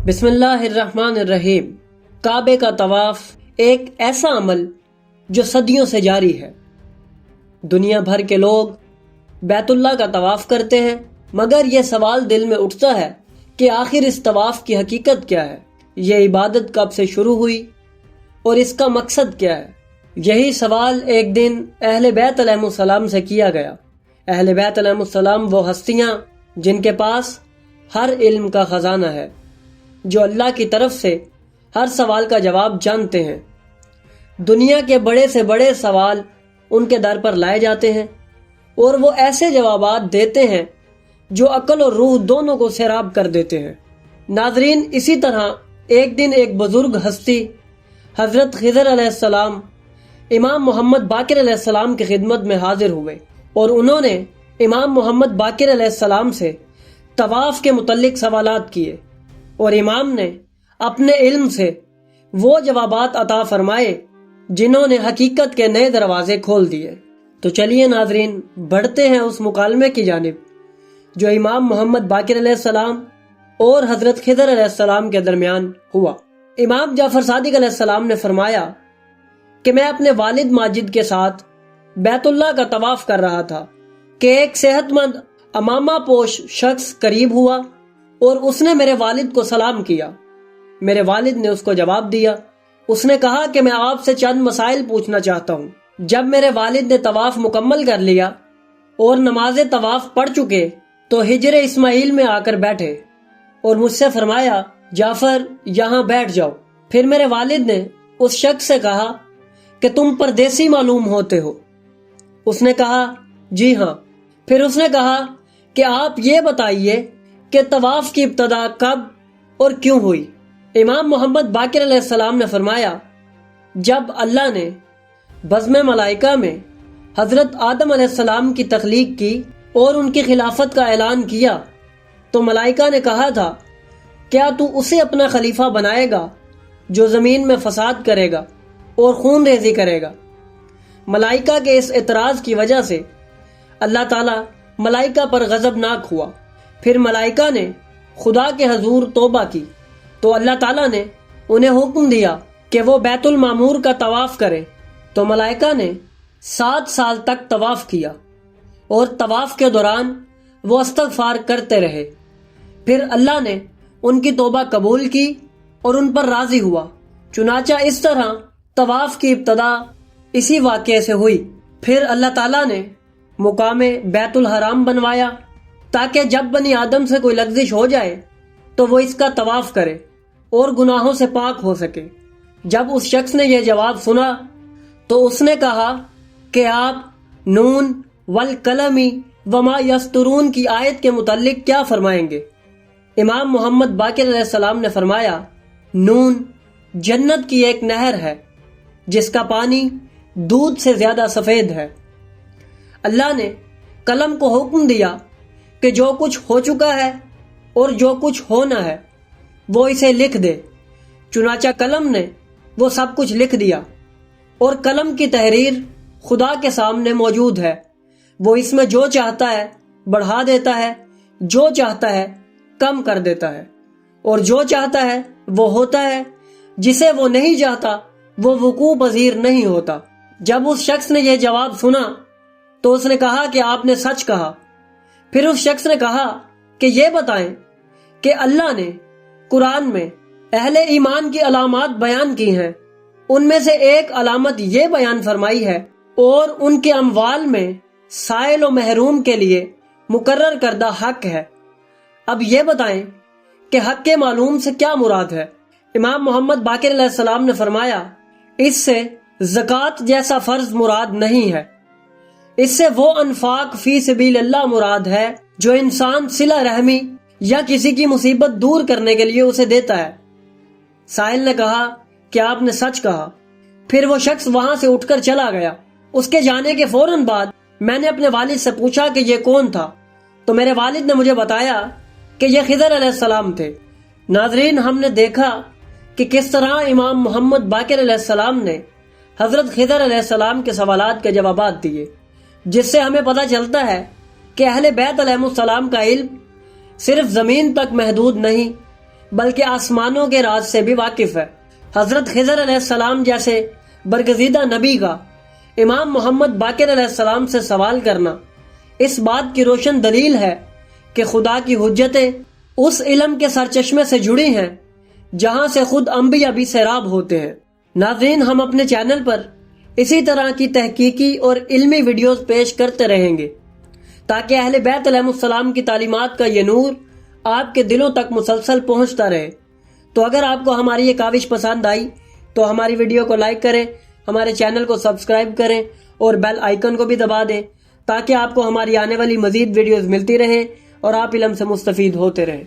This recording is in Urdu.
بسم اللہ الرحمن الرحیم۔ کعبے کا طواف ایک ایسا عمل جو صدیوں سے جاری ہے۔ دنیا بھر کے لوگ بیت اللہ کا طواف کرتے ہیں، مگر یہ سوال دل میں اٹھتا ہے کہ آخر اس طواف کی حقیقت کیا ہے؟ یہ عبادت کب سے شروع ہوئی اور اس کا مقصد کیا ہے؟ یہی سوال ایک دن اہل بیت علیہ السلام سے کیا گیا۔ اہل بیت علیہ السلام وہ ہستیاں جن کے پاس ہر علم کا خزانہ ہے، جو اللہ کی طرف سے ہر سوال کا جواب جانتے ہیں۔ دنیا کے بڑے سے بڑے سوال ان کے در پر لائے جاتے ہیں اور وہ ایسے جوابات دیتے ہیں جو عقل اور روح دونوں کو سیراب کر دیتے ہیں۔ ناظرین، اسی طرح ایک دن ایک بزرگ ہستی حضرت خضر علیہ السلام امام محمد باقر علیہ السلام کی خدمت میں حاضر ہوئے اور انہوں نے امام محمد باقر علیہ السلام سے طواف کے متعلق سوالات کیے، اور امام نے اپنے علم سے وہ جوابات عطا فرمائے جنہوں نے حقیقت کے نئے دروازے کھول دیے۔ تو چلیے ناظرین، بڑھتے ہیں اس مکالمے کی جانب جو امام محمد باقر علیہ السلام اور حضرت خضر علیہ السلام کے درمیان ہوا۔ امام جعفر صادق علیہ السلام نے فرمایا کہ میں اپنے والد ماجد کے ساتھ بیت اللہ کا طواف کر رہا تھا کہ ایک صحت مند عمامہ پوش شخص قریب ہوا اور اس نے میرے والد کو سلام کیا۔ میرے والد نے اس کو جواب دیا۔ اس نے کہا کہ میں آپ سے چند مسائل پوچھنا چاہتا ہوں۔ جب میرے والد نے طواف مکمل کر لیا اور نماز طواف پڑھ چکے تو حجر اسماعیل میں آ کر بیٹھے اور مجھ سے فرمایا، جعفر یہاں بیٹھ جاؤ۔ پھر میرے والد نے اس شخص سے کہا کہ تم پردیسی معلوم ہوتے ہو۔ اس نے کہا، جی ہاں۔ پھر اس نے کہا کہ آپ یہ بتائیے کہ طواف کی ابتدا کب اور کیوں ہوئی؟ امام محمد باقر علیہ السلام نے فرمایا، جب اللہ نے بزم ملائکہ میں حضرت آدم علیہ السلام کی تخلیق کی اور ان کی خلافت کا اعلان کیا تو ملائکہ نے کہا تھا، کیا تو اسے اپنا خلیفہ بنائے گا جو زمین میں فساد کرے گا اور خون ریزی کرے گا؟ ملائکہ کے اس اعتراض کی وجہ سے اللہ تعالیٰ ملائکہ پر غضبناک ہوا۔ پھر ملائکہ نے خدا کے حضور توبہ کی تو اللہ تعالیٰ نے انہیں حکم دیا کہ وہ بیت المعمور کا طواف کریں، تو ملائکہ نے 7 سال تک طواف کیا اور طواف کے دوران وہ استغفار کرتے رہے۔ پھر اللہ نے ان کی توبہ قبول کی اور ان پر راضی ہوا۔ چنانچہ اس طرح طواف کی ابتدا اسی واقعے سے ہوئی۔ پھر اللہ تعالیٰ نے مقام بیت الحرام بنوایا تاکہ جب بنی آدم سے کوئی لغزش ہو جائے تو وہ اس کا طواف کرے اور گناہوں سے پاک ہو سکے۔ جب اس شخص نے یہ جواب سنا تو اس نے کہا کہ آپ نون والقلم وما یسطرون کی آیت کے متعلق کیا فرمائیں گے؟ امام محمد باقر علیہ السلام نے فرمایا، نون جنت کی ایک نہر ہے جس کا پانی دودھ سے زیادہ سفید ہے۔ اللہ نے قلم کو حکم دیا کہ جو کچھ ہو چکا ہے اور جو کچھ ہونا ہے وہ اسے لکھ دے۔ چنانچہ قلم نے وہ سب کچھ لکھ دیا، اور قلم کی تحریر خدا کے سامنے موجود ہے۔ وہ اس میں جو چاہتا ہے بڑھا دیتا ہے، جو چاہتا ہے کم کر دیتا ہے، اور جو چاہتا ہے وہ ہوتا ہے، جسے وہ نہیں چاہتا وہ وقوع پذیر نہیں ہوتا۔ جب اس شخص نے یہ جواب سنا تو اس نے کہا کہ آپ نے سچ کہا۔ پھر اس شخص نے کہا کہ یہ بتائیں کہ اللہ نے قرآن میں اہل ایمان کی علامات بیان کی ہیں، ان میں سے ایک علامت یہ بیان فرمائی ہے، اور ان کے اموال میں سائل و محروم کے لیے مقرر کردہ حق ہے۔ اب یہ بتائیں کہ حق معلوم سے کیا مراد ہے؟ امام محمد باقر علیہ السلام نے فرمایا، اس سے زکوٰۃ جیسا فرض مراد نہیں ہے، اس سے وہ انفاق فی سبیل اللہ مراد ہے جو انسان صلہ رحمی یا کسی کی مصیبت دور کرنے کے لیے اسے دیتا ہے۔ سائل نے کہا کہ آپ نے سچ کہا۔ پھر وہ شخص وہاں سے اٹھ کر چلا گیا۔ اس کے جانے کے فوراً بعد میں نے اپنے والد سے پوچھا کہ یہ کون تھا، تو میرے والد نے مجھے بتایا کہ یہ خضر علیہ السلام تھے۔ ناظرین، ہم نے دیکھا کہ کس طرح امام محمد باقر علیہ السلام نے حضرت خضر علیہ السلام کے سوالات کے جوابات دیے، جس سے ہمیں پتہ چلتا ہے کہ اہل بیت علیہ السلام کا علم صرف زمین تک محدود نہیں بلکہ آسمانوں کے راز سے بھی واقف ہے۔ حضرت خضر علیہ السلام جیسے برگزیدہ نبی کا امام محمد باقر علیہ السلام سے سوال کرنا اس بات کی روشن دلیل ہے کہ خدا کی حجتیں اس علم کے سرچشمے سے جڑی ہیں جہاں سے خود انبیاء بھی سیراب ہوتے ہیں۔ ناظرین، ہم اپنے چینل پر اسی طرح کی تحقیقی اور علمی ویڈیوز پیش کرتے رہیں گے تاکہ اہل بیت علیہ السلام کی تعلیمات کا یہ نور آپ کے دلوں تک مسلسل پہنچتا رہے۔ تو اگر آپ کو ہماری یہ کاوش پسند آئی تو ہماری ویڈیو کو لائک کریں، ہمارے چینل کو سبسکرائب کریں اور بیل آئیکن کو بھی دبا دیں تاکہ آپ کو ہماری آنے والی مزید ویڈیوز ملتی رہیں اور آپ علم سے مستفید ہوتے رہیں۔